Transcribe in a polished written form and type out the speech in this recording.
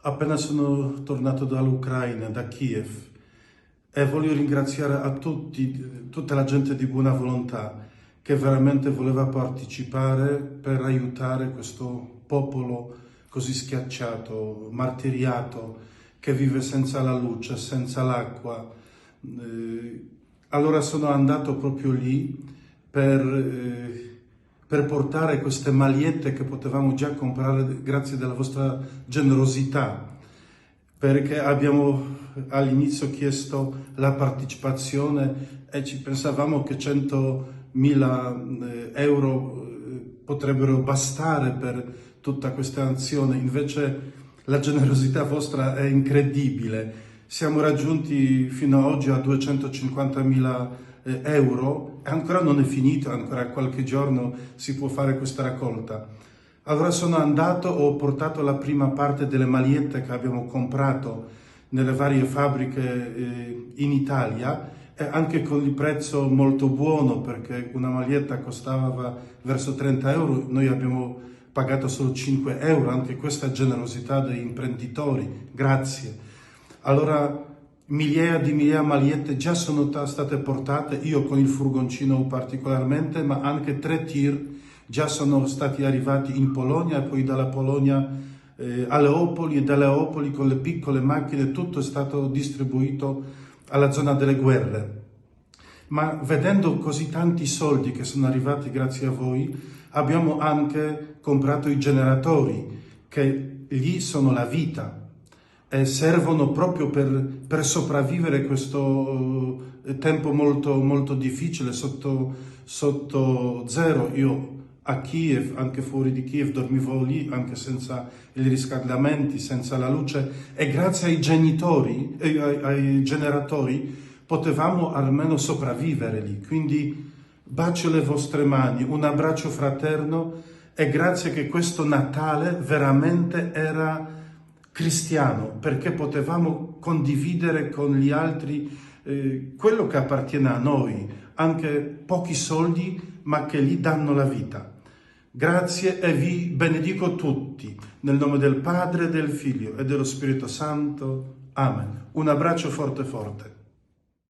Appena sono tornato dall'Ucraina, da Kiev, e voglio ringraziare a tutta la gente di buona volontà che veramente voleva partecipare per aiutare questo popolo così schiacciato, martiriato, che vive senza la luce, senza l'acqua. Allora sono andato proprio lì per portare queste magliette che potevamo già comprare grazie alla vostra generosità, perché abbiamo all'inizio chiesto la partecipazione e ci pensavamo che 100.000 euro potrebbero bastare per tutta questa azione, invece la generosità vostra è incredibile. Siamo raggiunti fino ad oggi a 250.000 euro e ancora non è finito, ancora qualche giorno si può fare questa raccolta. Allora sono andato, ho portato la prima parte delle magliette che abbiamo comprato nelle varie fabbriche in Italia, e anche con il prezzo molto buono, perché una maglietta costava verso 30 euro, noi abbiamo pagato solo 5 euro, anche questa generosità degli imprenditori, grazie. Allora migliaia di magliette già sono state portate, io con il furgoncino particolarmente, ma anche 3 tir già sono stati arrivati in Polonia e poi dalla Polonia a Leopoli, e da Leopoli con le piccole macchine tutto è stato distribuito alla zona delle guerre. Ma vedendo così tanti soldi che sono arrivati grazie a voi, abbiamo anche comprato i generatori, che lì sono la vita e servono proprio per sopravvivere questo tempo molto, molto difficile sotto zero. Io a Kiev, anche fuori di Kiev, dormivo lì anche senza i riscaldamenti, senza la luce, e grazie ai generatori potevamo almeno sopravvivere lì. Quindi bacio le vostre mani, un abbraccio fraterno, e grazie che questo Natale veramente era cristiano, perché potevamo condividere con gli altri quello che appartiene a noi, anche pochi soldi, ma che gli danno la vita. Grazie e vi benedico tutti, nel nome del Padre, del Figlio e dello Spirito Santo. Amen. Un abbraccio forte forte.